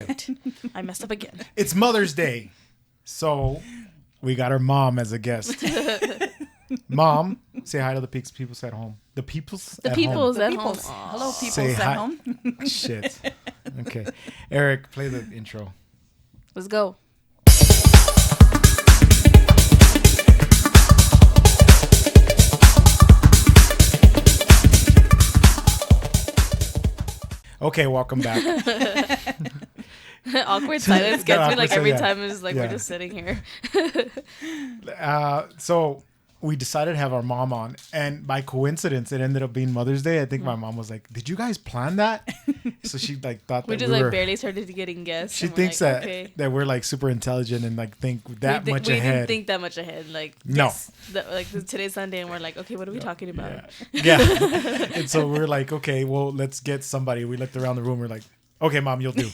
I messed up again. It's Mother's Day, so we got our mom as a guest. Mom, say hi to the peoples at home. The peoples at home. At home. Hello, peoples Say at hi. home. Shit. Okay. Eric, play the intro. Let's go. Okay, welcome back. Awkward silence That gets me awkward like every silence, time. It's like yeah. we're just sitting here. So we decided to have our mom on, and by coincidence, it ended up being Mother's Day. I think my mom was like, "Did you guys plan that?" So she like thought We that just we like were. barely started getting guests. She and we're thinks like, that okay. that we're like super intelligent and like think that much we ahead. didn't think that much ahead. Like No. today's Sunday, and we're like, okay, what are we talking about? Yeah. And so we're like, okay, well, let's get somebody. We looked around the room. We're like, okay, Mom, you'll do.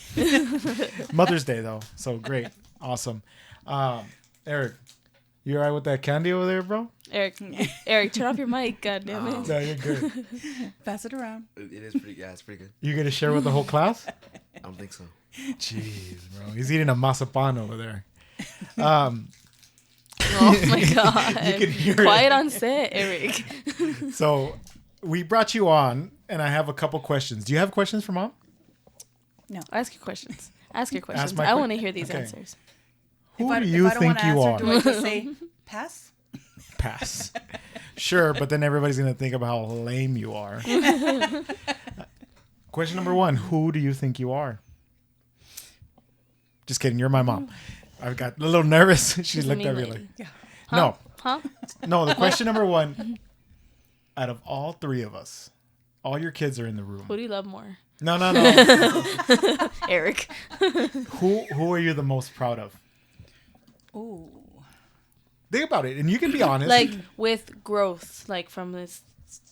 Mother's Day, though. So great. Awesome. Eric, you all right with that candy over there, bro? Eric, turn off your mic. God damn it. No, you're good. Pass it around. It is pretty. Yeah, it's pretty good. You going to share with the whole class? I don't think so. Jeez, bro. He's eating a mazapan over there. Oh my god. You can hear Quiet it. on set, Eric. So we brought you on, and I have a couple questions. Do you have questions for Mom? Ask your questions. Ask your questions. my I want to hear these okay. answers. Who if do I you don't think want to you answer, are? do I just say pass? Pass. Sure, but then everybody's going to think of how lame you are. Question number 1. Who do you think you are? Just kidding. You're my mom. I got a little nervous. She She's a looked mean at me lady. like, Yeah. no. Huh? No, the question number 1, out of all 3 of us, all your kids are in the room. Who do you love more? No. Eric. Who are you the most proud of? Ooh. Think about it, and you can be honest. Like with growth, like from this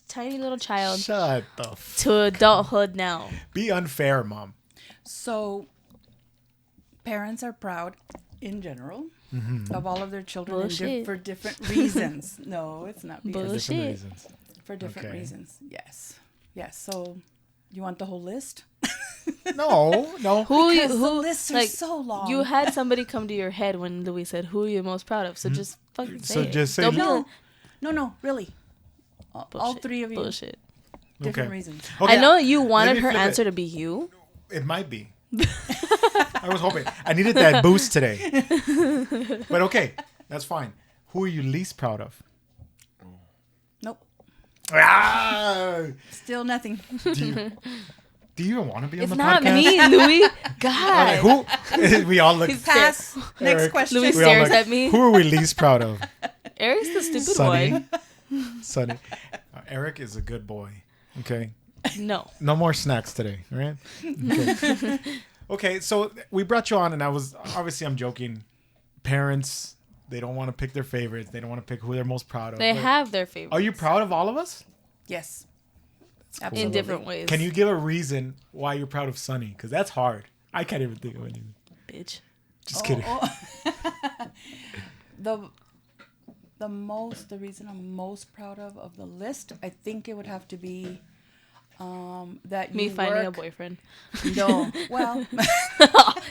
tiny little child Shut the to adulthood now. Be unfair, Mom. So, parents are proud in general of all of their children Bullshit. for different reasons. No, it's not because Bullshit. Different reasons. for different Okay. reasons. Yes. So, you want the whole list? No. Because the lists are so long. You had somebody come to your head when Louis said, "Who are you most proud of?" So just fucking say So it. just say Don't be No. like, No, really. All bullshit, 3 of you. Bullshit. Different Okay. reasons. Okay, I know you let wanted me her flip answer it. to be you. It might be. I was hoping. I needed that boost today. But okay, that's fine. Who are you least proud of? Nope. Ah! Still nothing. Do you even want to be It's on the not podcast? me, Louis. All God. right, who? We all look. Pass. Next Eric, question. Louis we all stares look- at me. Who are we least proud of? Eric's the stupid Sonny. one. Sonny. Eric is a good boy. Okay. No. No more snacks today, all right? Okay. Okay, so we brought you on, and I'm joking. Parents, they don't want to pick their favorites. They don't want to pick who they're most proud of. They But have their favorites. Are you proud of all of us? Yes. in Absolutely. different ways? Can you give a reason why you're proud of Sonny? Because that's hard. I can't even think of anything. Bitch. Just kidding. The reason I'm most proud of the list, I think it would have to be that Me you finding a work- boyfriend. No, well,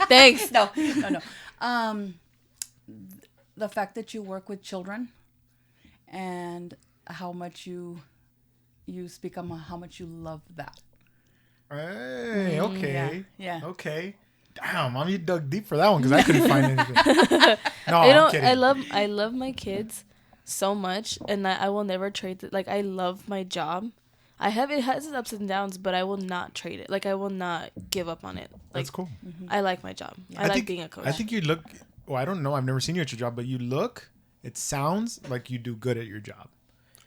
Thanks. no. The fact that you work with children, and how much you speak on how much you love that. Hey, okay. Yeah. Okay. Damn, Mom, you dug deep for that one because I couldn't find anything. No, I'm kidding. I love my kids so much, and I will never trade it. Like, I love my job. It has its ups and downs, but I will not trade it. Like, I will not give up on it. Like, That's cool. I like my job. I like being a coach. I think you look. Well, I don't know. I've never seen you at your job, but you look. It sounds like you do good at your job.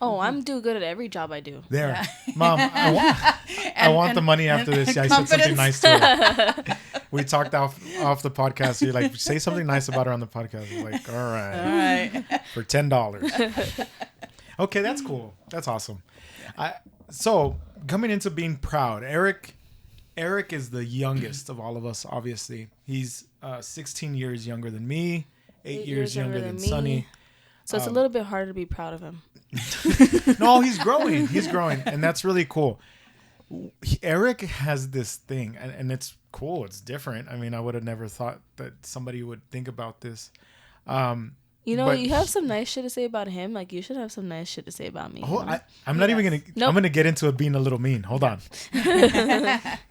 I'm do good at every job I do. There, Yeah. Mom. I want the money after this. I said something confidence. nice to her. We talked off the podcast. You're like, say something nice about her on the podcast. I was like, all right, for $10. Okay, that's cool. That's awesome. So coming into being proud, Eric is the youngest of all of us. Obviously, he's 16 years younger than me, 8 years younger than me. Sonny. So it's a little bit harder to be proud of him. No, he's growing. He's growing, and that's really cool. Eric has this thing, and it's cool. It's different. I mean, I would have never thought that somebody would think about this. You know, But you have some nice shit to say about him. Like, you should have some nice shit to say about me. You know? I'm not even gonna. Nope. I'm gonna get into it being a little mean. Hold on.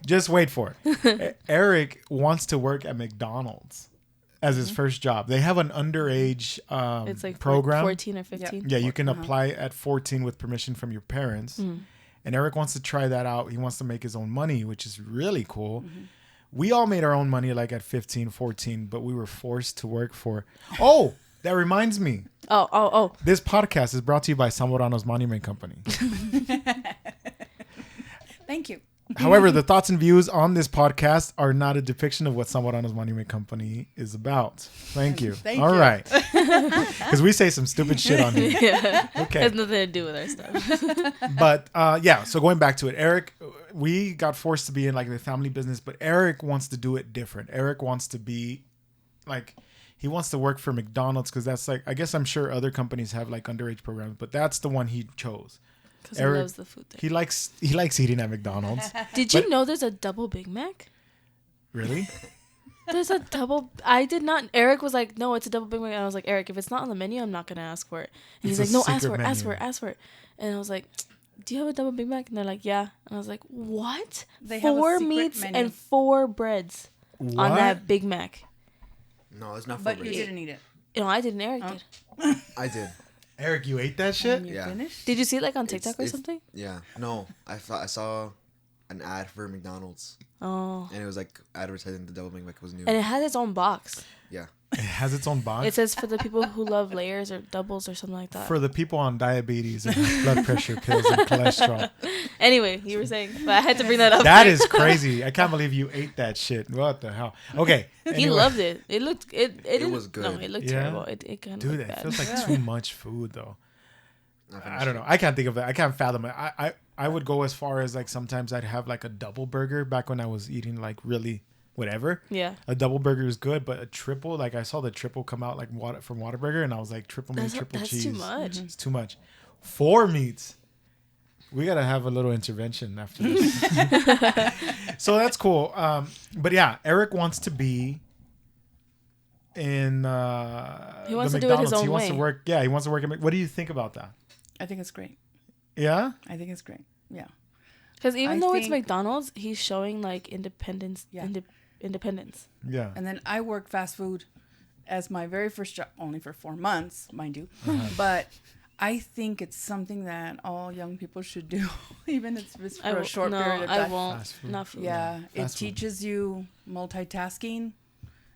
Just wait for it. Eric wants to work at McDonald's as his first job. They have an underage It's like program. 14 or 15. Yeah, you can apply at 14 with permission from your parents. And Eric wants to try that out. He wants to make his own money, which is really cool. We all made our own money like at 15, 14, but we were forced to work for. Oh, that reminds me. Oh. This podcast is brought to you by Zamorano's Monument Company. Thank you. However, the thoughts and views on this podcast are not a depiction of what Zamorano's Monument Company is about. Thank you. All right. Because we say some stupid shit on here. Yeah. Okay. Has nothing to do with our stuff. But yeah, so going back to it, Eric, we got forced to be in like the family business, but Eric wants to do it different. Eric wants to be like, he wants to work for McDonald's because that's like, I guess I'm sure other companies have like underage programs, but that's the one he chose. Because he loves the food there. He likes eating at McDonald's. Did you know there's a double Big Mac? Really? There's a double. I did not. Eric was like, no, it's a double Big Mac. And I was like, Eric, if it's not on the menu, I'm not going to ask for it. And he's like, no, ask for it. And I was like, do you have a double Big Mac? And they're like, yeah. And I was like, what? They have a 4 secret meats menu. and 4 breads on that Big Mac. No, it's not. But for you me. didn't eat it. You know, I didn't. Eric did. I did. Eric, you ate that shit? And you Yeah. finished? Did you see it like on TikTok or It's- something? Yeah. No, I saw an ad for McDonald's, Oh. and it was like advertising the double Big Mac was new. And it has its own box. Yeah. It has its own box. It says for the people who love layers or doubles or something like that. For the people on diabetes and blood pressure pills and cholesterol. Anyway, you were saying, but I had to bring that up. That is crazy. I can't believe you ate that shit. What the hell? Okay. He anyway. loved it. It looked it didn't- was good. No, it looked Yeah? terrible. It kind of Dude, looked that bad. feels like too much food though. I I don't know. I can't think of it. I can't fathom it. I would go as far as like sometimes I'd have like a double burger back when I was eating like really whatever. Yeah. A double burger is good, but a triple, like I saw the triple come out like from Whataburger and I was like triple meat, triple That's cheese. too much. It's too much. 4 meats. We gotta have a little intervention after this. So that's cool. But yeah, Eric wants to be in He wants the to do it his McDonald's. own He wants to way. work. Yeah, he wants to work at. What do you think about that? I think it's great. Yeah. I think it's great. Yeah. Because even I though it's think- McDonald's, he's showing like independence. Yeah. Independence. Yeah. And then I worked fast food as my very first job, only for 4 months, mind you. Uh-huh. But I think it's something that all young people should do, even if it's for a short period of I time. won't. Fast food. Not food. Yeah, it Fast food. teaches you multitasking.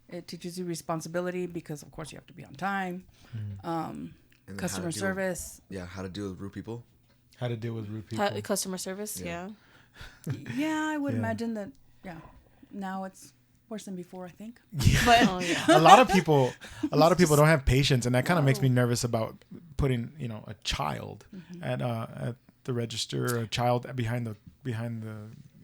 It teaches you responsibility because, of course, you have to be on time. Mm-hmm. And then Customer how to deal- service. Yeah, how to deal with rude people. How to deal with rude people. Customer service. Yeah. Yeah, I would Yeah. imagine that. Yeah, now it's worse than before, I think. Oh yeah. a lot of people don't have patience, and that kind of makes me nervous about putting a child at the register, or a child behind the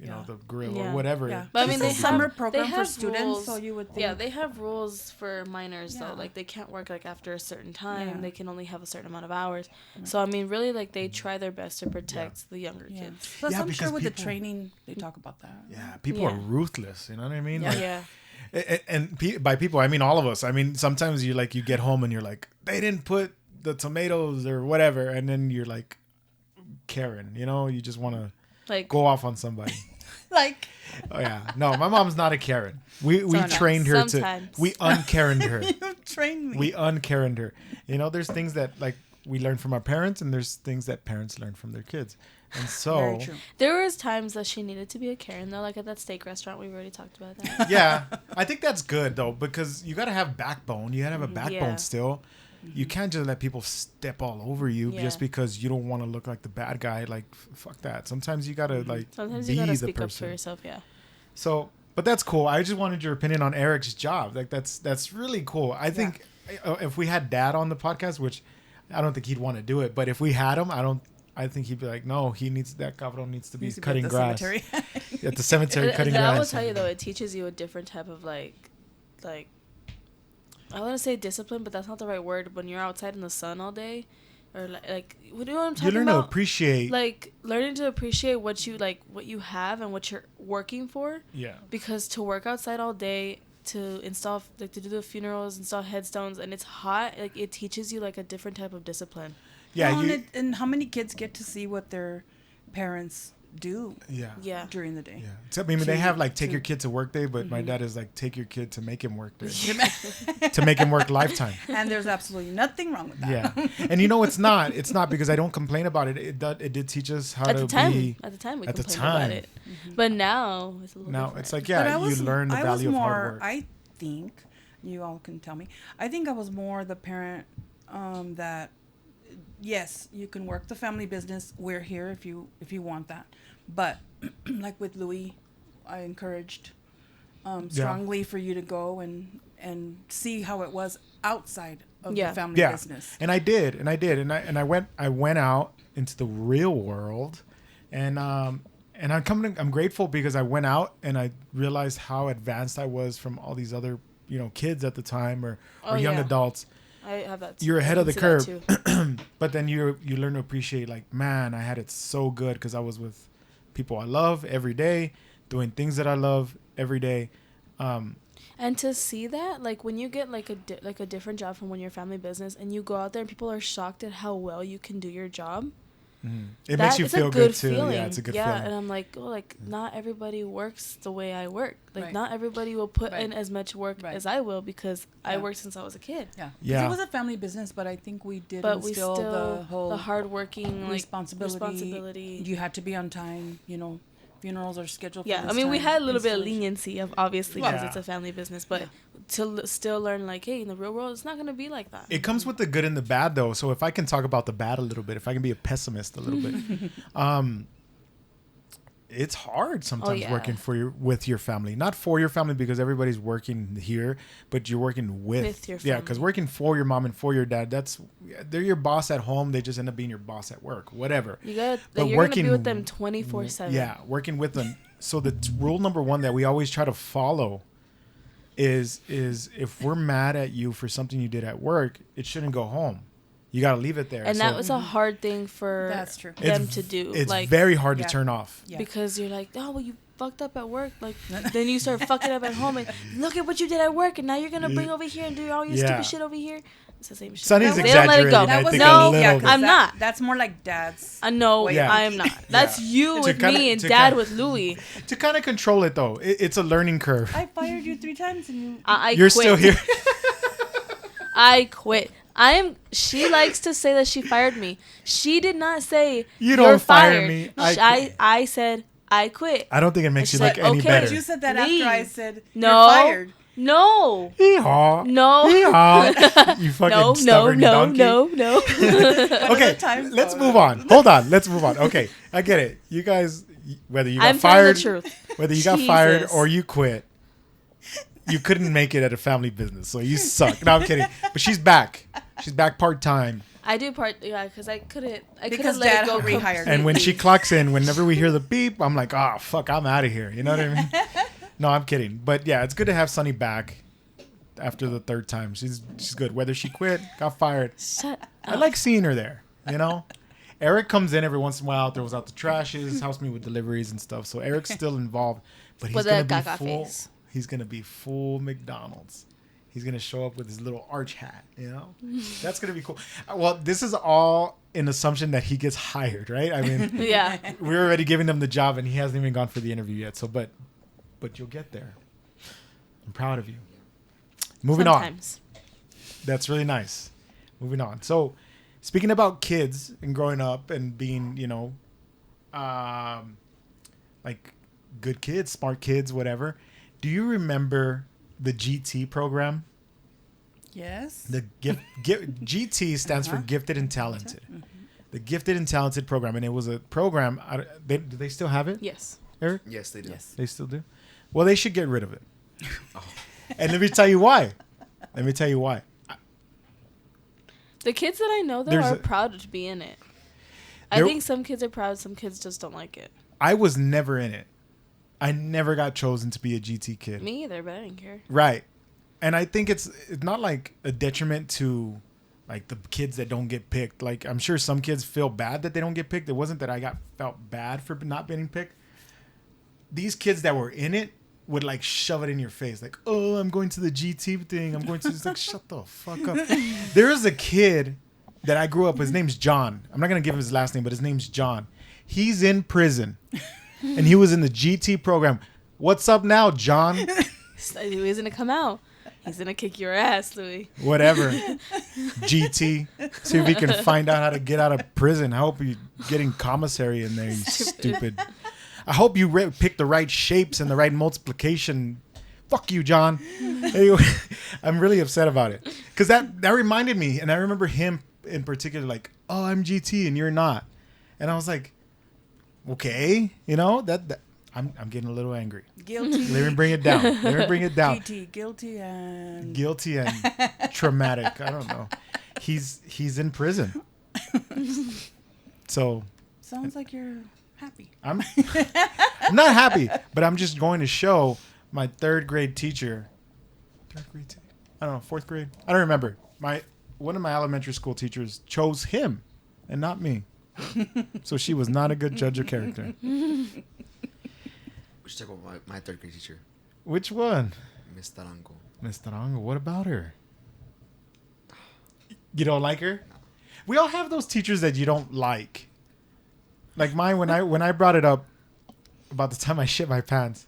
Yeah. the grill Yeah. or whatever. Yeah. But I mean, It's they a summer have, program they for have students, rules. so you would think. Yeah, they have rules for minors Yeah. though. Like they can't work like after a certain time. Yeah. They can only have a certain amount of hours. So I mean, really, like they try their best to protect the younger Yeah. kids. Plus, Yeah, I'm because sure with the people- training, they talk about that. Yeah, people Yeah. are ruthless. You know what I mean? Yeah. Like, Yeah. and by people, I mean all of us. I mean, sometimes you get home and you're like, they didn't put the tomatoes or whatever, and then you're like, Karen, you just want to Like go off on somebody. Like, Oh yeah, no, my mom's not a Karen. We nice. trained her Sometimes. to. We un-Karened her. you train me. We un-Karened her. There's things that like we learn from our parents, and there's things that parents learn from their kids. And so, Very true. there was times that she needed to be a Karen though, like at that steak restaurant. We've already talked about that. yeah, I think that's good though, because you got to have backbone. You got to have a backbone Yeah. still. You can't just let people step all over you Yeah. just because you don't want to look like the bad guy. Like, fuck that. Sometimes you got to like Sometimes be you gotta the speak up for person. yourself. Yeah. So, but that's cool. I just wanted your opinion on Eric's job. Like, that's really cool. I think if we had Dad on the podcast, which I don't think he'd want to do it, but if we had him, I think he'd be like, no, that cabrón needs to be Needs to be cutting at the grass cemetery. at the cemetery, cutting I will grass. tell you though, it teaches you a different type of like I want to say discipline, but that's not the right word. When you're outside in the sun all day, or like what do you know what I'm talking You learn about? to appreciate. Like learning to appreciate what you have and what you're working for. Yeah. Because to work outside all day, to install, like to do the funerals, install headstones, and it's hot, like it teaches you like a different type of discipline. Yeah. Well, and how many kids get to see what their parents do Yeah. during the day? Yeah. Except, I mean, they have like take your kid to work day, but my dad is like take your kid to make him work day. To make him work lifetime. And there's absolutely nothing wrong with that. Yeah. And you know, it's not because I don't complain about it. It did teach us how At to the time, be. at the time we at the complained time. about it, but now it's a little Now different. it's like, But yeah, you learn the value of hard work. I think, you all can tell me, I think I was more the parent that, yes, you can work the family business. We're here if you want that. But like with Louis, I encouraged strongly for you to go and see how it was outside of the family business. And I did, and I went out into the real world, and I'm grateful because I went out and I realized how advanced I was from all these other kids at the time or young adults. I have that too. You're ahead of the curve. But then you learn to appreciate, like, man, I had it so good because I was with people I love every day, doing things that I love every day. And to see that, like, when you get like a different job from when you're family business and you go out there and people are shocked at how well you can do your job. It makes you feel good too. Feeling. Yeah, it's a good feeling. Yeah, and I'm like, not everybody works the way I work. Like, Right. not everybody will put in as much work as I will because I worked since I was a kid. Yeah. It was a family business, but I think we did instill the whole hardworking responsibility. You had to be on time. Funerals are scheduled. Yeah, for this I mean, we time, had a little bit of leniency, obviously, because Yeah. it's a family business. But to still learn, like, hey, in the real world, it's not gonna be like that. It comes with the good and the bad, though. So if I can talk about the bad a little bit, if I can be a pessimist a little bit, it's hard sometimes working with your family. Not for your family because everybody's working here, but you're working with your family. Yeah, because working for your mom and for your dad, they're your boss at home. They just end up being your boss at work, whatever. You're gonna be with them 24/7. Yeah, working with them. So the rule number one that we always try to follow is if we're mad at you for something you did at work, it shouldn't go home. You got to leave it there. And that was a hard thing for them to do. It's like, very hard to turn off. Yeah. Because you're like, oh, well, you fucked up at work. Like, then you start fucking up at home. And look at what you did at work. And now you're going to bring over here and do all your stupid shit over here. It's the same shit. Sonny's They don't let it go. exaggerating, I think, a little bit. I'm not. That's more like dad's. No, Yeah. I am not. That's you with me and dad with Louis. To kind of control it, though, it's a learning curve. I fired you 3 times and You're quit. still here. I quit. She likes to say that she fired me. She did not say You don't fire fired. me. I said I quit. I don't think it makes you look like, any okay. better. you said that Leave. after I said No. you're fired. No. Hee-haw. No. Hee-haw. You fucking stubborn donkey. No. Okay, let's move on. Hold on. Let's move on. Okay, I get it. You guys, whether you got I'm telling fired, the truth. whether you got fired Jesus. or you quit, you couldn't make it at a family business, so you suck. No, I'm kidding. But she's back. She's back part time. I do because I couldn't Because let dad it go rehired And when she clocks in, whenever we hear the beep, I'm like, oh fuck, I'm out of here. You know what I mean? No, I'm kidding. But yeah, it's good to have Sunny back after the 3rd time. She's good. Whether she quit, got fired. Shut up. I like seeing her there, you know? Eric comes in every once in a while, throws out the trashes, helps me with deliveries and stuff. So Eric's still involved, but he's With gonna a be gaga full. face. He's gonna be full McDonald's. He's gonna show up with his little arch hat, you know? That's gonna be cool. Well, this is all an assumption that he gets hired, right? I mean, Yeah. we're already giving him the job, and he hasn't even gone for the interview yet. So, but you'll get there. I'm proud of you. Moving Sometimes. on. That's really nice. Moving on. So, speaking about kids and growing up and being, like good kids, smart kids, whatever. Do you remember the GT program? Yes. The GT stands for Gifted and Talented. Mm-hmm. The Gifted and Talented program, and it was a program. Do they still have it? Yes. Eric? Yes, they do. Yes. They still do? Well, they should get rid of it. And let me tell you why. The kids that I know, though, There's are a- proud to be in it. I There- think some kids are proud. Some kids just don't like it. I was never in it. I never got chosen to be a GT kid. Me either, but I didn't care. Right. And I think it's not like a detriment to like the kids that don't get picked. Like I'm sure some kids feel bad that they don't get picked. It wasn't that I felt bad for not being picked. These kids that were in it would like shove it in your face, like, oh, I'm going to the GT thing. I'm going to just like shut the fuck up. There is a kid that I grew up with. His name's John. I'm not gonna give him his last name, but his name's John. He's in prison, and he was in the GT program. What's up now, John? He's gonna come out. He's gonna kick your ass, Louis. Whatever. GT. See if he can find out how to get out of prison. I hope you're getting commissary in there, you stupid. I hope you pick the right shapes and the right multiplication. Fuck you, John. Anyway, I'm really upset about it. Because that reminded me, and I remember him in particular, like, oh, I'm GT and you're not. And I was like, okay, you know, that I'm getting a little angry. Guilty. Let me bring it down. GT, guilty and traumatic. I don't know. He's in prison. So sounds like you're happy. I'm not happy, but I'm just going to show my third grade teacher. I don't know, fourth grade. I don't remember. One of my elementary school teachers chose him and not me. So she was not a good judge of character. We should talk about my third grade teacher. Which one? Miss Tarango. Miss Tarango. What about her? You don't like her? No. We all have those teachers that you don't like. Like mine, when I brought it up about the time I shit my pants,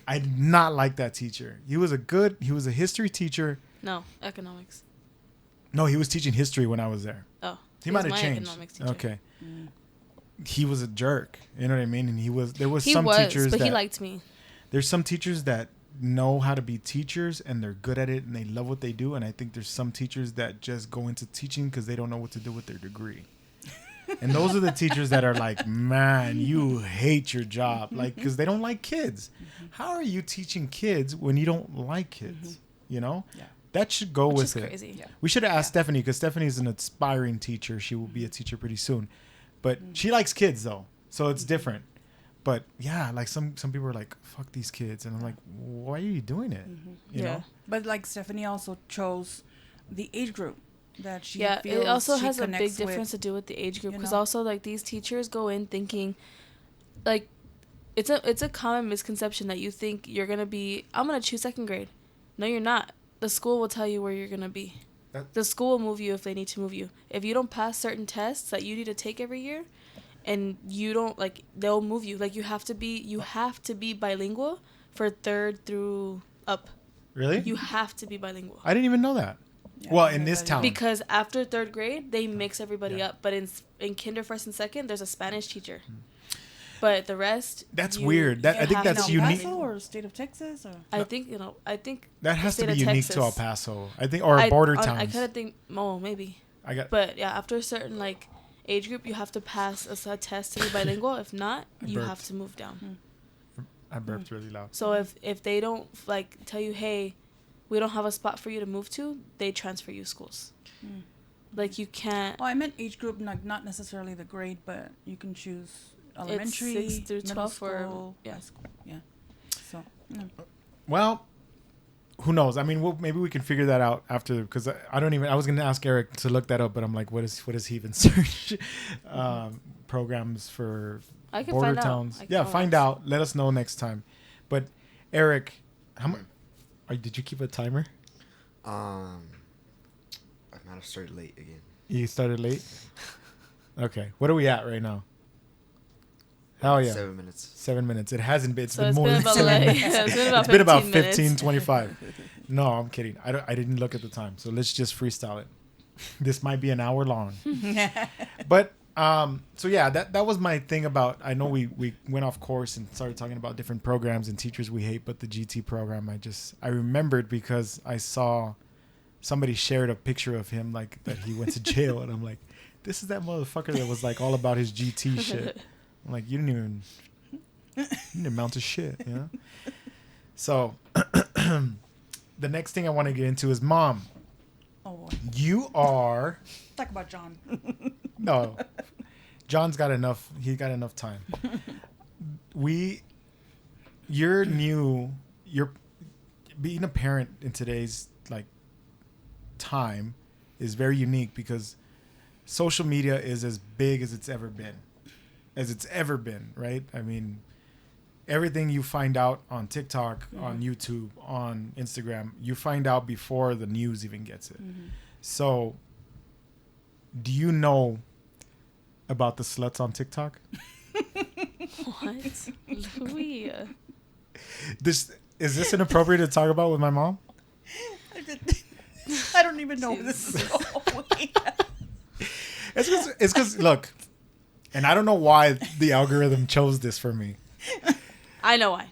I did not like that teacher. He was a history teacher. No, economics. No, he was teaching history when I was there. Oh. He might have my changed. economics teacher. Okay. He was a jerk. You know what I mean? And there was He some was, teachers but that he liked me. There's some teachers that know how to be teachers and they're good at it and they love what they do. And I think there's some teachers that just go into teaching because they don't know what to do with their degree. And those are the teachers that are like, man, you hate your job. Like, because they don't like kids. How are you teaching kids when you don't like kids? You know? Yeah. That should go Which with is it. crazy. Yeah. We should have asked Stephanie because Stephanie's an aspiring teacher. She will be a teacher pretty soon. But she likes kids, though. So it's different. But, yeah, like some people are like, fuck these kids. And I'm like, why are you doing it? You know? But like Stephanie also chose the age group that she Yeah, feels it also she has a big connects difference with. to do with the age group you because know? also like these teachers go in thinking like it's a common misconception that you think you're gonna be I'm gonna choose second grade. No, you're not. The school will tell you where you're gonna be. The school will move you if they need to move you. If you don't pass certain tests that you need to take every year and you don't like they'll move you. Like you have to be bilingual for third through up. Really? You have to be bilingual. I didn't even know that. Yeah, Well, I in know this that town. Because after third grade, they mix everybody Yeah. up. But in kinder, first, and second, there's a Spanish teacher. But the rest, That's weird. I think that's in El unique. Paso or state of Texas or I think That has to state be of unique Texas. to El Paso. I think, or border towns. I kind of think, maybe. But yeah, after a certain like age group, you have to pass a test to be bilingual. If not, you have to move down. I burped really loud. So if they don't like tell you, hey, we don't have a spot for you to move to, they transfer you schools. Like you can't. Oh, I meant age group, not necessarily the grade, but you can choose elementary, it's 6 through 12 school, or high school. Yeah. So. Well, who knows? I mean, maybe we can figure that out after because I don't even. I was going to ask Eric to look that up, but I'm like, what is he even search? Programs for I can border find towns. out. Yeah, find out. Let us know next time. But Eric, how much? Did you keep a timer? I might have started late again. You started late. Okay, what are we at right now? Hell yeah. 7 minutes. 7 minutes. It hasn't been. It's So been more than about 7 minutes. it's been about 15, 25. No, I'm kidding. I didn't look at the time. So let's just freestyle it. This might be an hour long. But so yeah, that was my thing about. I know we went off course and started talking about different programs and teachers we hate, but the GT program I remembered because I saw somebody shared a picture of him like that he went to jail, and I'm like, this is that motherfucker that was like all about his GT shit. I'm like, you didn't amount to shit, you know? So the next thing I want to get into is Mom. Oh boy. You are Talk about John. no. John's got enough. He got enough time. You're being a parent in today's like time is very unique because social media is as big as it's ever been. Right? I mean, everything you find out on TikTok, on YouTube, on Instagram, you find out before the news even gets it. So, do you know about the sluts on TikTok? What? Louis. Is this inappropriate to talk about with my mom? I don't even know where this is going. It's because, look, and I don't know why the algorithm chose this for me. I know why.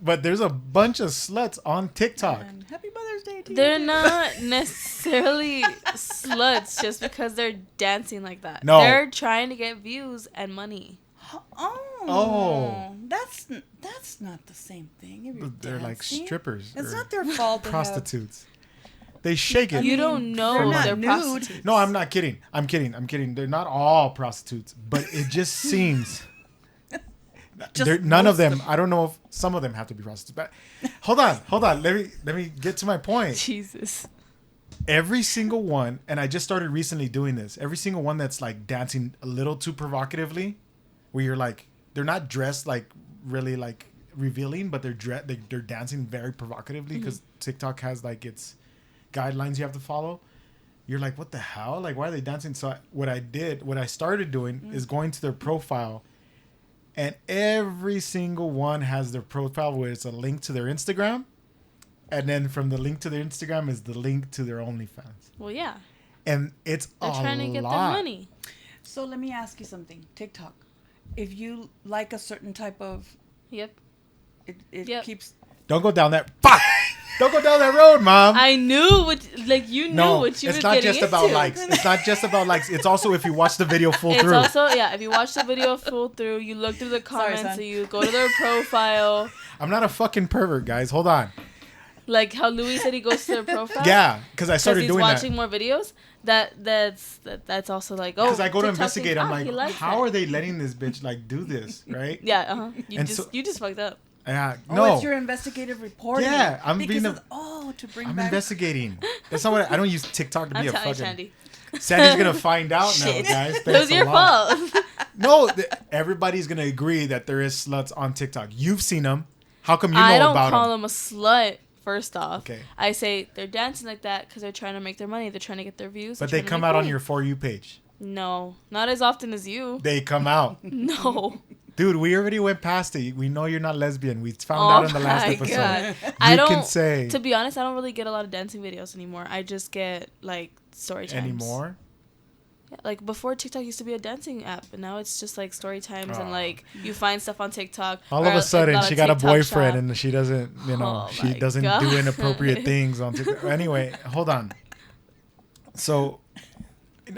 But there's a bunch of sluts on TikTok. And happy Mother's Day to you. They're not necessarily sluts just because they're dancing like that. No. They're trying to get views and money. Oh. That's not the same thing. If you're They're like dancing. strippers. It's or not their fault. To prostitutes. They shake it. You don't know they're if not they're nude. prostitutes. No, I'm not kidding. I'm kidding. They're not all prostitutes, but it just seems none of them. I don't know if some of them have to be prostitutes. But hold on. Let me get to my point. Jesus. Every single one, and I just started recently doing this. Every single one that's like dancing a little too provocatively, where you're like, they're not dressed like really like revealing, but they're dancing very provocatively because TikTok has like its guidelines you have to follow. You're like, what the hell? Like, why are they dancing? So what I started doing is going to their profile, and every single one has their profile where it's a link to their Instagram, and then from the link to their Instagram is the link to their OnlyFans. Well, yeah. And it's They're trying to get their money. So let me ask you something. TikTok. If you like a certain type of, Yep. it keeps. Don't go down that. Fuck! Don't go down that road, Mom. I knew what, like, you knew No, what you were it's not getting just about into. likes. It's not just about likes. It's also if you watch the video full It's through. also, yeah, if you watch the video full through, you look through the comments, son. so you go to their profile. I'm not a fucking pervert, guys. Hold on. Like how Louis said he goes to their profile. Yeah, because I started he's doing watching that. more videos. That's also like, oh. Because I go to TikTok investigate. thinks, I'm he like, likes how that. are they letting this bitch like do this, right? Yeah, And You just fucked up. Yeah, Oh, no. it's your investigative reporting. Yeah, I'm because being to bring I'm back. investigating. That's not what I don't use TikTok to I'm be a telling you, fucking. Shandy. Sandy's gonna find out now, Shit. guys. It Thanks was a your lot. fault. No, everybody's gonna agree that there is sluts on TikTok. You've seen them. How come you know I don't about call them? them a slut. First off, Okay. I say they're dancing like that because they're trying to make their money. They're trying to get their views. But they're they trying to come make out on money. your For You page. No, not as often as you. They come out. No. Dude, we already went past it. We know you're not lesbian. We found out in the last episode. God. You I don't. can say To be honest, I don't really get a lot of dancing videos anymore. I just get like story times. anymore. Yeah, like before, TikTok used to be a dancing app, and now it's just like story times and Oh. like you find stuff on TikTok. All or of a sudden, she got a TikTok boyfriend, shop. and she doesn't, Oh she my doesn't God. do inappropriate things on TikTok. Anyway, hold on. So,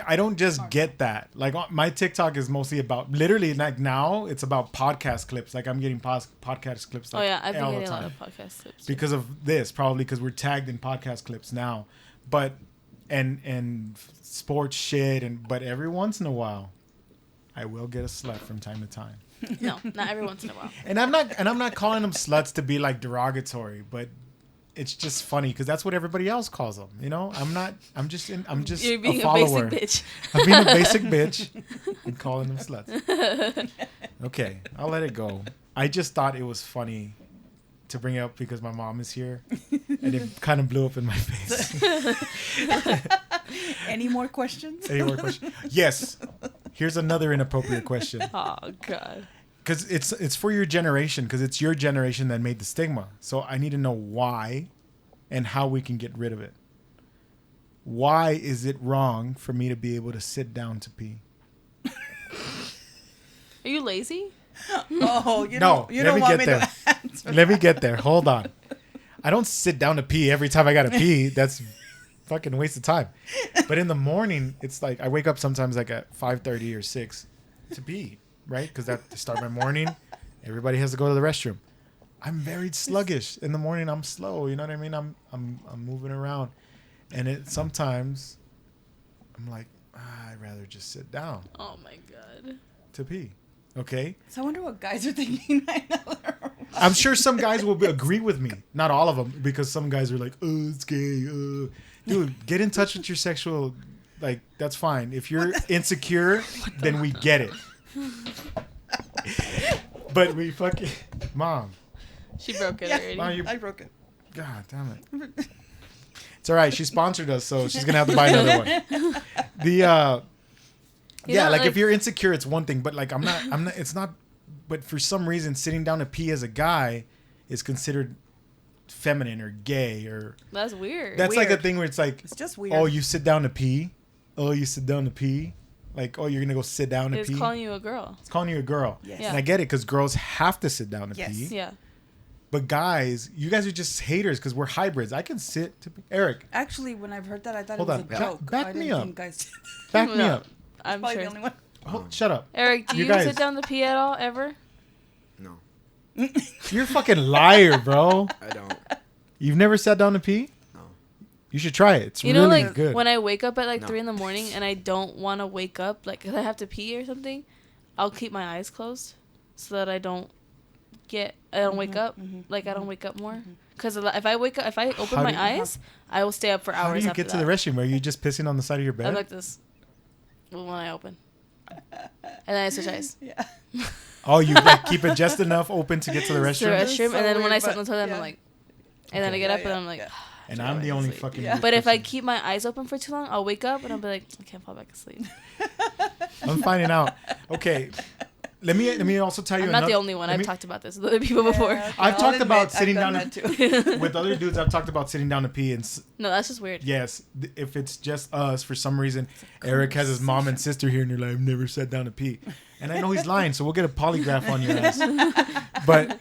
I don't just get that. Like my TikTok is mostly about literally like now it's about podcast clips. Like I'm getting podcast clips. Like, Oh yeah, I've been all getting the a lot time of podcast tips. because of this. Probably because we're tagged in podcast clips now, but and sports shit but every once in a while, I will get a slut from time to time. No, not every once in a while. And I'm not calling them sluts to be like derogatory, but it's just funny because that's what everybody else calls them. I'm just You're being a follower. a basic bitch. I'm being a basic bitch and calling them sluts. Okay, I'll let it go. I just thought it was funny to bring it up because my mom is here, and it kind of blew up in my face. Any more questions? Any more questions? Yes. Here's another inappropriate question. Oh God. Because it's for your generation, because it's your generation that made the stigma. So I need to know why and how we can get rid of it. Why is it wrong for me to be able to sit down to pee? Are you lazy? Oh, you No, don't let me want get me there. to answer. Let me get there. Hold on. I don't sit down to pee every time I got to pee. That's fucking waste of time. But in the morning, it's like I wake up sometimes like at 5:30 or 6 to pee, right? Because that to start my morning. Everybody has to go to the restroom. I'm very sluggish in the morning. I'm slow. You know what I mean? I'm moving around, and sometimes I'm like I'd rather just sit down Oh my God. to pee. Okay. So I wonder what guys are thinking right now. I'm sure some guys will agree with me. Not all of them, because some guys are like, "Oh, it's gay." dude, get in touch with your sexual. Like, that's fine. If you're insecure, then we get it. But we fucking... Mom. She broke it already. Mom, I broke it. God damn it. It's all right. She sponsored us, so she's going to have to buy another one. Like if you're insecure, it's one thing. But like, I'm not, it's not... But for some reason, sitting down to pee as a guy is considered feminine or gay or... That's weird. That's like a thing where it's like... It's just weird. Oh, you sit down to pee? Oh, you sit down to pee? Like, oh, you're going to go sit down to pee? It's calling you a girl. It's calling you a girl. Yes. Yeah. And I get it because girls have to sit down to pee. Yeah. But guys, you guys are just haters because we're hybrids. I can sit to pee. Eric. Actually, when I've heard that, I thought Hold it was on. a joke. Back I me didn't up. think guys... Back me No. up. I'm Probably sure. the only one. Shut up. Eric, do You you guys- sit down to pee at all ever? No, You're a fucking liar, bro. I don't. You've never sat down to pee? No. You should try it. It's You really know, like good. when I wake up at like No. 3 a.m. and I don't want to wake up, like 'cause I have to pee or something, I'll keep my eyes closed so that I don't wake up. Like I don't wake up more. Because if I wake up, if I open How my do you- eyes, I will stay up for How hours. do you after get to that. the restroom? Are you just pissing on the side of your bed? I'm like this when I open, and then I switch eyes. Yeah. Oh, you like keep it just enough open to get to the To the restroom? restroom, So and then when weird, I sit on the but toilet, yeah. I'm like, and then I Okay. get up Yeah, and yeah, I'm like. yeah. And I'm the only Sleep. fucking... Yeah. But if I person. keep my eyes open for too long, I'll wake up and I'll be like, I can't fall back asleep. I'm finding out. Okay. Let me also tell you I'm not the another- only one. let I've me- talked about this with other people before. Yeah, I've I'll talked about admit, sitting I've done down that too. with other dudes. I've talked about sitting down to pee, and No, that's just weird. yes, if it's just us for some reason, Eric has his mom and sister here, and you're like, I've never sat down to pee, and I know he's lying, so we'll get a polygraph on your ass. But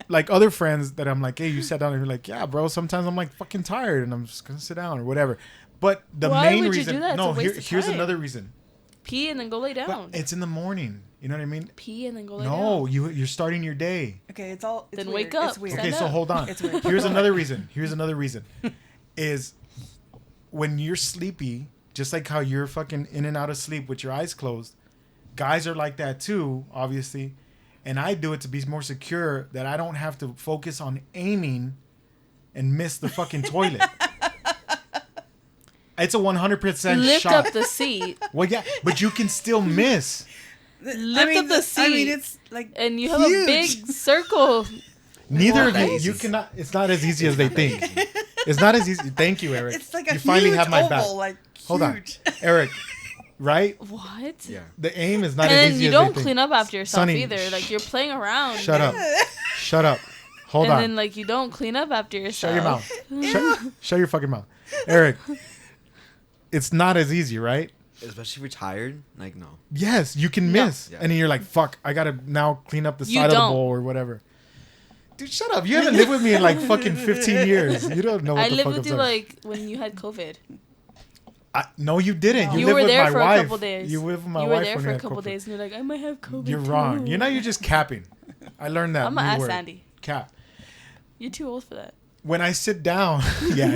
like other friends that I'm like, hey, you sat down, and you're like, yeah, bro. Sometimes I'm like fucking tired, and I'm just gonna sit down or whatever. But the Why main would you reason, do that? It's no, a waste of here's time. another reason. Pee and then go lay But down. it's in the morning. You know what I mean? Pee and then go lay down. No, you're starting your day. Okay, it's all. It's Then weird. wake up. It's weird. Okay, Stand so up. hold on. It's weird. Here's another reason. Is when you're sleepy, just like how you're fucking in and out of sleep with your eyes closed, guys are like that too, obviously. And I do it to be more secure that I don't have to focus on aiming and miss the fucking toilet. It's a 100% Lift shot. up the seat. Well, yeah, but you can still miss. Lift up the seat. I mean, it's like. And you have huge. a big circle. Neither of you. Nice. You cannot. It's not as easy as they think. It's not as easy. Thank you, Eric. It's like a you finally huge have my oval, back. like Hold on, huge. Eric. Right? What? Yeah. The aim is not And as then easy you as don't they think. clean up after yourself Sonny, either. Like you're playing around. Shut up. Shut up. Hold and on. then like you don't clean up after yourself. Shut your mouth. Shut your fucking mouth, Eric. It's not as easy, right? Especially if you're tired. Like, no. Yes, you can No. miss, Yeah. and then you're like, "Fuck, I gotta now clean up the You side of the don't. bowl or whatever." Dude, shut up! You haven't lived with me in like fucking 15 years. You don't know what I the lived fuck with I'm you saying. like when you had COVID. No, you didn't. No. You, You lived were with there my for wife. a couple days. You lived with my You wife were there when for we a had couple COVID. days, and you're like, I might have COVID. You're wrong. too. You know, you're just capping. I learned that. I'm gonna new ask word. Sandy. Cap. You're too old for that. When I sit down, yeah,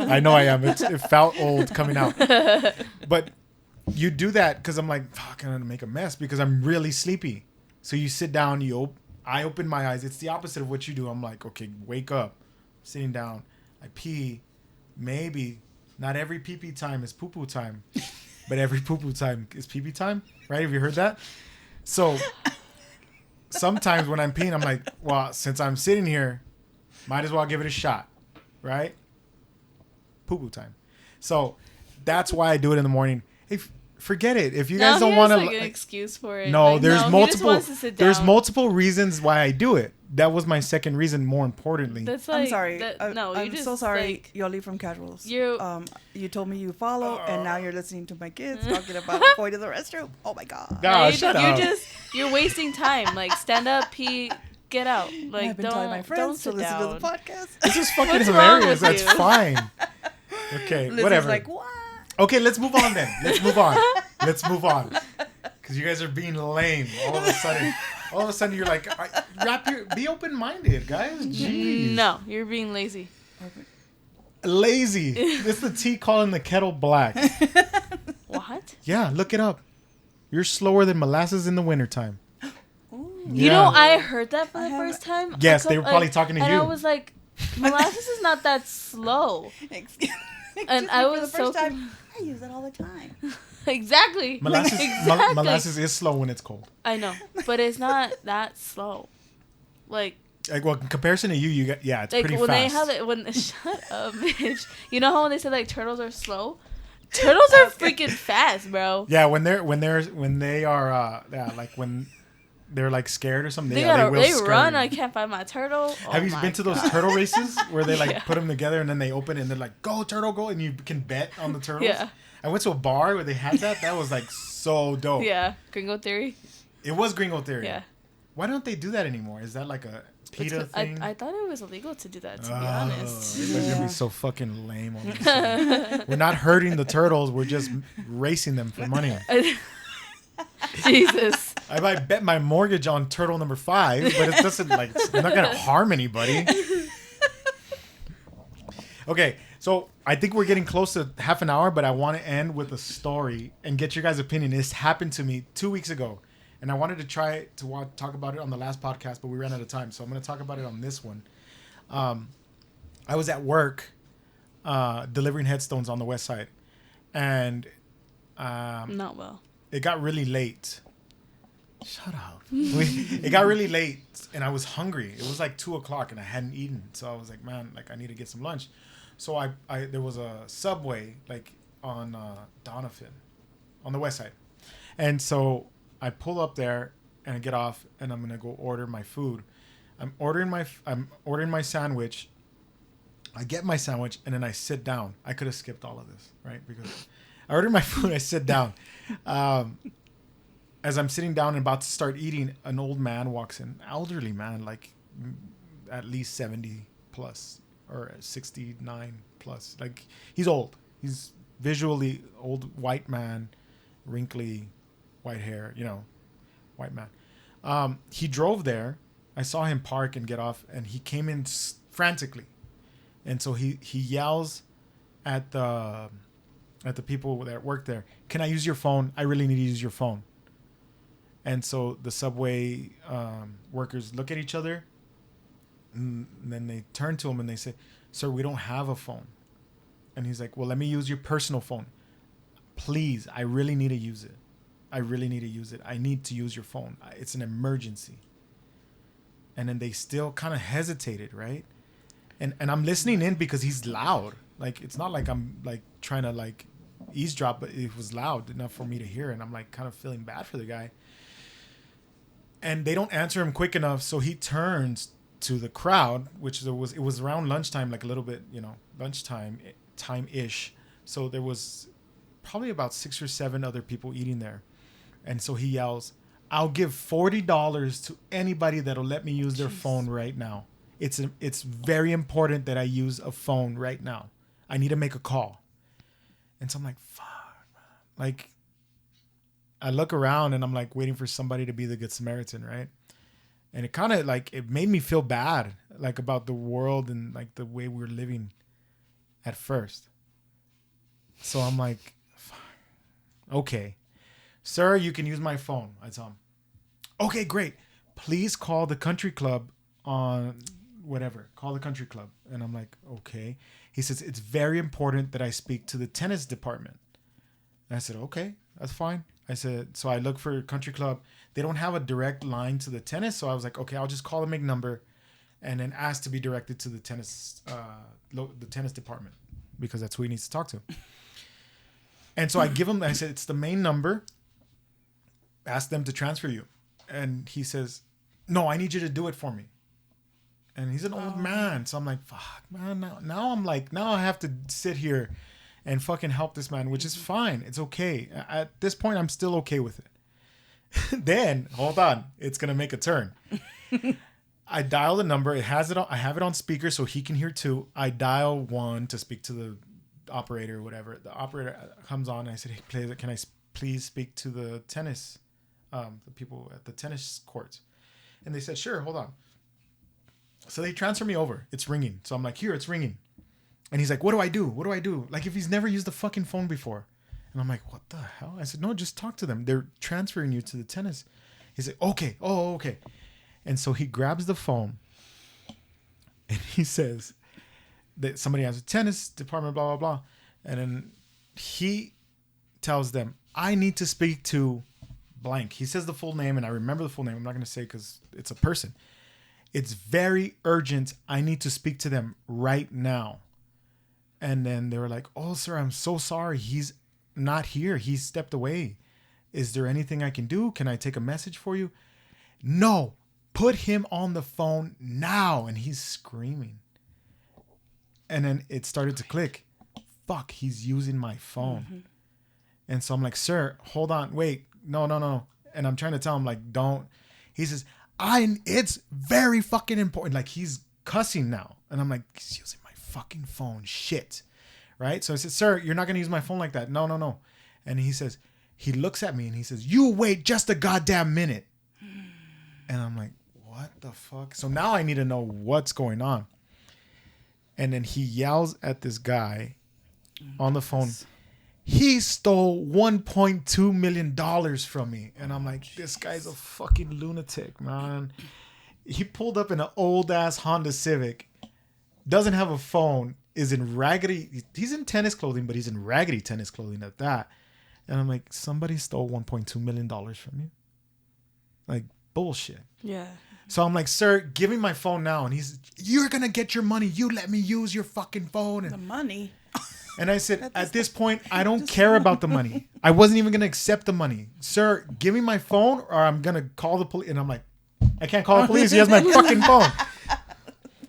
I know I am. It felt old coming out. But you do that because I'm like, fuck, I'm gonna make a mess because I'm really sleepy. So you sit down, I open my eyes. It's the opposite of what you do. I'm like, okay, wake up. Sitting down, I pee. Maybe not every pee-pee time is poo-poo time, but every poo-poo time is pee-pee time, right? Have you heard that? So sometimes when I'm peeing, I'm like, well, since I'm sitting here, might as well give it a shot, right? Poo-poo time. So that's why I do it in the morning. If forget it. If you guys don't want to, like an excuse for it. no, Like, there's he just multiple. wants to sit There's down. multiple reasons why I do it. That was my second reason. More importantly, That's like, I'm sorry. no, I'm you just so sorry, Like, Yoli from Casuals. You- You told me you follow, and now you're listening to my kids talking about going to the restroom. Oh my god. Nah, you, shut you're up. you're wasting time. Like stand up, pee, get out. Like I've been telling my don't friends to sit listen down. to the podcast. This is fucking What's wrong hilarious. with That's you? fine. Okay, Liz whatever. is like, what? Okay, let's move on then. Let's move on. Because you guys are being lame all of a sudden. All of a sudden, you're like, be open-minded, guys. Jeez. No, you're being lazy. Lazy. It's the tea calling the kettle black. What? Yeah, look it up. You're slower than molasses in the wintertime. Ooh. You know, I heard that for the I first time. Yes, they were probably talking to and you. I was like, Molasses is not that slow. And I was the first time, I use it all the time. Exactly. Molasses is slow when it's cold. I know, but it's not that slow. Like well, in comparison to you got it's like pretty when fast. they have it. Shut up, bitch. You know how when they say like turtles are slow? Turtles are freaking fast, bro. Yeah, when they are like when they're like scared or something. They run. I can't find my turtle. Oh, have you been to those turtle races where they like put them together and then they open and they're like, go turtle, go, and you can bet on the turtles? Yeah. I went to a bar where they had that. That was like so dope. Yeah, Gringo Theory. It was Gringo Theory. Yeah. Why don't they do that anymore? Is that like a PETA thing? I thought it was illegal to do that, to be honest. It's gonna be so fucking lame. We're not hurting the turtles. We're just racing them for money. Jesus. I might bet my mortgage on turtle number 5, but it doesn't it's not gonna harm anybody. Okay, so I think we're getting close to half an hour, but I want to end with a story and get your guys' opinion. This happened to me 2 weeks ago, and I wanted to try to talk about it on the last podcast, but we ran out of time, so I'm going to talk about it on this one. I was at work delivering headstones on the west side, and not well. It got really late. Shut up. It got really late, and I was hungry. It was like 2:00, and I hadn't eaten, so I was like, man, like I need to get some lunch. So I there was a Subway like on Donovan, on the west side, and so I pull up there and I get off, and I'm gonna go order my food. I'm ordering my sandwich. I get my sandwich and then I sit down. I could have skipped all of this, right? Because I ordered my food. I sit down. As I'm sitting down and about to start eating, an old man walks in, elderly man, like at least 70 plus or 69 plus. Like he's old. He's visually old, white man, wrinkly, white hair, white man. He drove there. I saw him park and get off, and he came in frantically. And so he yells at the people that work there, "Can I use your phone? I really need to use your phone." And so the Subway workers look at each other, and then they turn to him and they say, "Sir, we don't have a phone." And he's like, "Well, let me use your personal phone. Please, I really need to use it. I really need to use it. I need to use your phone. It's an emergency." And then they still kind of hesitated, right? And I'm listening in because he's loud. Like, it's not like I'm like trying to like eavesdrop, but it was loud enough for me to hear. And I'm like kind of feeling bad for the guy. And they don't answer him quick enough, so he turns to the crowd, which it was around lunchtime, like a little bit, lunchtime time-ish. So there was probably about 6 or 7 other people eating there. And so he yells, "I'll give $40 to anybody that'll let me use their phone right now. It's very important that I use a phone right now. I need to make a call." And so I'm like, fuck, man. Like, I look around and I'm like waiting for somebody to be the Good Samaritan, right? And it kind of like, it made me feel bad, like about the world and like the way we're living at first. So I'm like, fuck. Okay, "Sir, you can use my phone." I tell him, "Okay, great. Please call the country club on whatever. Call the country club." And I'm like, okay. He says, "It's very important that I speak to the tennis department." And I said, okay, that's fine. I said, so I look for country club. They don't have a direct line to the tennis. So I was like, okay, I'll just call the main number and then ask to be directed to the tennis department, because that's who he needs to talk to. And so I give him, I said, "It's the main number. Ask them to transfer you." And he says, "No, I need you to do it for me." And he's an old man. So I'm like, fuck, man. Now I'm like, now I have to sit here and fucking help this man, which is fine. It's okay. At this point, I'm still okay with it. Then, hold on. It's going to make a turn. I dial the number. I have it on speaker so he can hear too. I dial 1 to speak to the operator or whatever. The operator comes on. And I said, "Hey, can I please speak to the tennis, the people at the tennis courts?" And they said, "Sure, hold on." So they transfer me over. It's ringing. So I'm like, "Here, it's ringing." And he's like, "What do I do? What do I do?" Like if he's never used the fucking phone before. And I'm like, "What the hell?" I said, "No, just talk to them. They're transferring you to the tennis." He's like, "Okay. Oh, okay." And so he grabs the phone and he says, somebody has a tennis department, blah, blah, blah. And then he tells them, I need to speak to blank. He says the full name, and I remember the full name. I'm not going to say because it's a person. It's very urgent. I need to speak to them right now. And then they were like, oh, sir, I'm so sorry. He's not here. He stepped away. Is there anything I can do? Can I take a message for you? No, put him on the phone now. And he's screaming. And then it started to click. Fuck, he's using my phone. Mm-hmm. And so I'm like, sir, hold on. Wait, no. And I'm trying to tell him, like, don't. He says, it's very fucking important. Like, he's cussing now. And I'm like, he's using my fucking phone. Shit. Right? So I said, sir, you're not going to use my phone like that. No. And he says, he looks at me and he says, you wait just a goddamn minute. And I'm like, what the fuck? So now I need to know what's going on. And then he yells at this guy on the phone. He stole $1.2 million from me. And I'm like, this guy's a fucking lunatic, man. He pulled up in an old ass Honda Civic, doesn't have a phone, is in raggedy, he's in tennis clothing, but he's in raggedy tennis clothing at that. And I'm like, somebody stole $1.2 million from you? Like, bullshit. Yeah. So I'm like, sir, give me my phone now. And you're going to get your money. You let me use your fucking phone. And the money. And I said, at this point, I don't care about the money. I wasn't even going to accept the money. Sir, give me my phone or I'm going to call the police. And I'm like, I can't call the police. He has my fucking phone.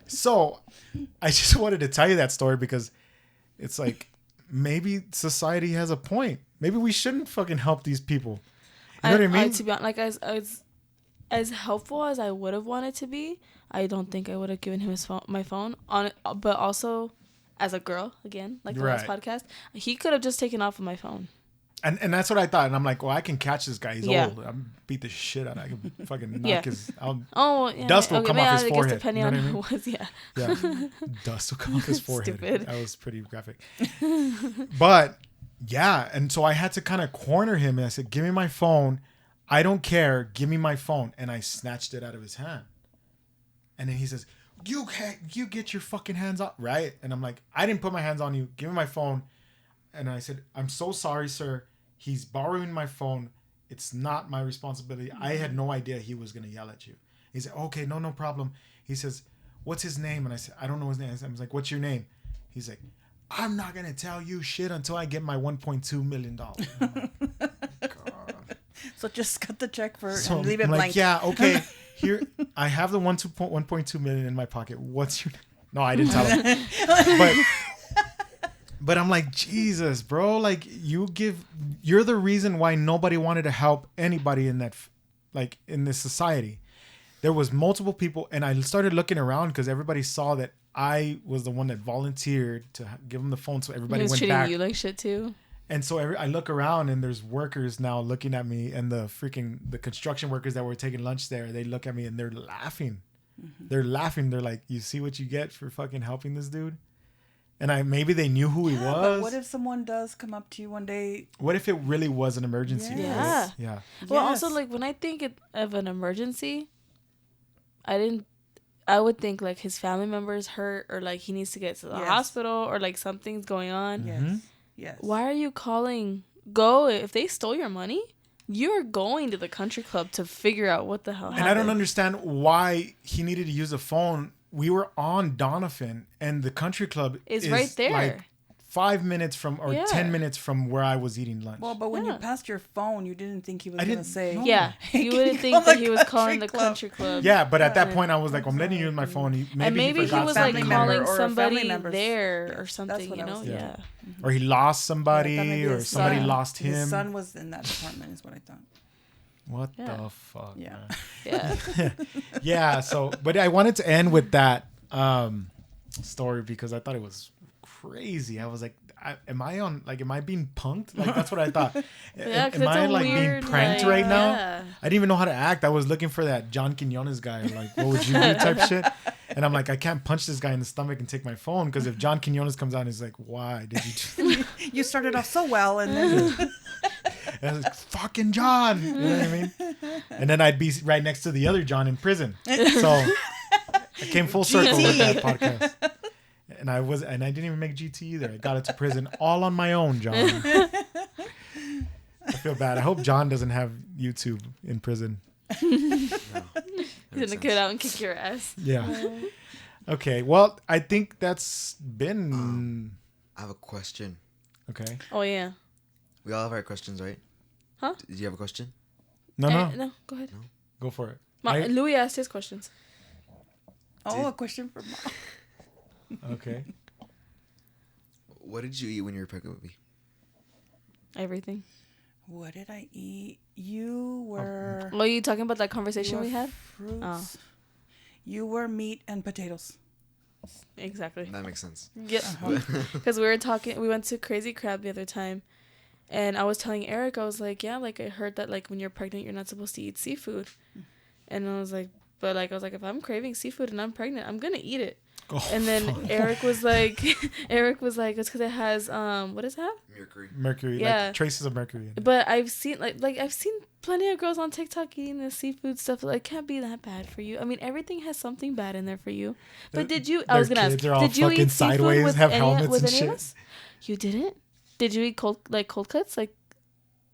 So I just wanted to tell you that story because it's like, maybe society has a point. Maybe we shouldn't fucking help these people. You know what I mean? To be honest, like as helpful as I would have wanted to be, I don't think I would have given him my phone on it. But also, as a girl, again, like the last podcast, he could have just taken off of my phone. And that's what I thought. And I'm like, well, I can catch this guy. He's old. I'm beat the shit out of him. I can fucking knock his... dust will come off his forehead. Depending on who it was, yeah. Dust will come off his forehead. Stupid. That was pretty graphic. But, yeah. And so I had to kind of corner him. And I said, give me my phone. I don't care. Give me my phone. And I snatched it out of his hand. And then he says, you get your fucking hands off. Right? And I'm like, I didn't put my hands on you. Give me my phone. And I said, I'm so sorry, sir. He's borrowing my phone. It's not my responsibility. I had no idea he was going to yell at you. He said, okay, no problem. He says, what's his name? And I said, I don't know his name. I was like, what's your name? He's like, I'm not going to tell you shit until I get my $1.2 million. God. So just cut the check and leave it blank. Like, yeah, okay. Here, I have the 1.2 million in my pocket. What's your... No, I didn't tell him. But I'm like, Jesus, bro, like you're the reason why nobody wanted to help anybody in that, like in this society. There was multiple people and I started looking around because everybody saw that I was the one that volunteered to give them the phone. So everybody went back. He was treating you like shit too. And so I look around and there's workers now looking at me and the construction workers that were taking lunch there, they look at me and they're laughing. Mm-hmm. They're laughing. They're like, you see what you get for fucking helping this dude? And maybe they knew who he was. But what if someone does come up to you one day? What if it really was an emergency? Yes. Yeah. Well, also, like, when I think of an emergency, I would think, like, his family member's hurt or, like, he needs to get to the hospital or, like, something's going on. Yes. Mm-hmm. Yes. Why are you calling? If they stole your money, you're going to the country club to figure out what the hell happened. And I don't understand why he needed to use a phone. We were on Donovan, and the country club is right there. Like 5 minutes from, or 10 minutes from where I was eating lunch. Well, but when you passed your phone, you didn't think he was going to say... Yeah, you wouldn't think that he was calling the country club. Yeah, but at that point, I was like, I'm letting you use my phone. Maybe he was like calling somebody there or something, you know? Yeah. Or he lost somebody, or somebody lost him. His son was in that department, is what I thought. What the fuck? Yeah. Man? Yeah. Yeah. So, but I wanted to end with that story because I thought it was crazy. I was like, am I being punked? Like, that's what I thought. Am I like being pranked right now? Yeah. I didn't even know how to act. I was looking for that John Quinones guy. Like, what would you do type shit? And I'm like, I can't punch this guy in the stomach and take my phone because if John Quinones comes out, he's like, why did you? You started off so well, and then. And I was like, fucking John. You know what I mean? And then I'd be right next to the other John in prison. So I came full circle with that podcast. and I didn't even make GT either. I got it to prison all on my own, John. I feel bad. I hope John doesn't have YouTube in prison. No, He's gonna get out and kick your ass. Yeah. Okay. Well, I think that's been. I have a question. Okay. Oh yeah. We all have our questions, right? Huh? Did you have a question? No. No. Go ahead. Go for it. Louis asked his questions. Oh, a question for Mom. Okay. What did you eat when you were pregnant with me? Everything. What did I eat? You were. Are you talking about that conversation we had? Fruits. Oh. You were meat and potatoes. Exactly. That makes sense. Yep. Because we went to Crazy Crab the other time, and I was telling Eric, I was like, yeah, like I heard that like when you're pregnant, you're not supposed to eat seafood, and I was like, but like I was like, if I'm craving seafood and I'm pregnant, I'm gonna eat it. Oh, And then Eric was like, it's because it has what does it have? Mercury. Yeah. Like traces of mercury. But I've seen I've seen plenty of girls on TikTok eating the seafood stuff. Like, can't be that bad for you. I mean, everything has something bad in there for you. But did you? I was gonna ask. Did you eat seafood with have any helmets and of shit. us? You didn't? Did you eat cold cuts? Like,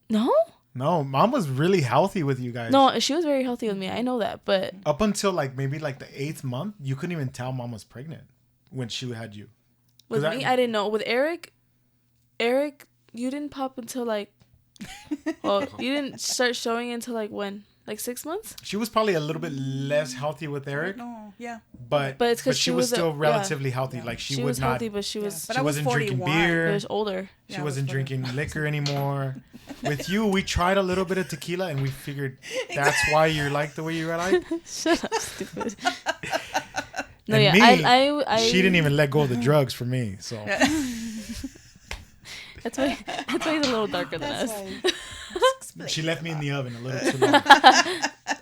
no. No, Mom was really healthy with you guys. No, she was very healthy with me. I know that, but Up until maybe the 8th month, you couldn't even tell Mom was pregnant when she had you. with me, I didn't know. With Eric, you didn't pop until well, you didn't start showing until when? 6 months? She was probably a little bit less healthy with Eric. No, yeah. But it's 'cause she was still relatively healthy. Yeah. Like she was was not. healthy, but she was. But She I was wasn't drinking 41. beer. She was older. She Yeah, I wasn't was drinking liquor anymore. With you, we tried a little bit of tequila, and we figured that's why you're like the way you're like. Shut up, stupid. No, And yeah, me, I she didn't even let go of the drugs for me. So That's why he's a little darker than us. she left me in the oven a little too long.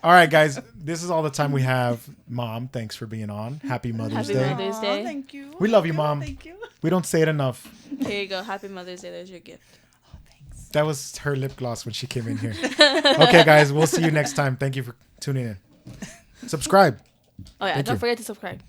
All right, guys, this is all the time we have. Mom, thanks for being on. Happy Mother's Happy Day. Mother's Day. Thank you. We love you, Mom. Thank you. We don't say it enough. Here you go. Happy Mother's Day. There's your gift. Oh, thanks. That was her lip gloss when she came in here. Okay, guys, we'll see you next time. Thank you for tuning in. Subscribe. Oh yeah, Thank don't you. forget to subscribe.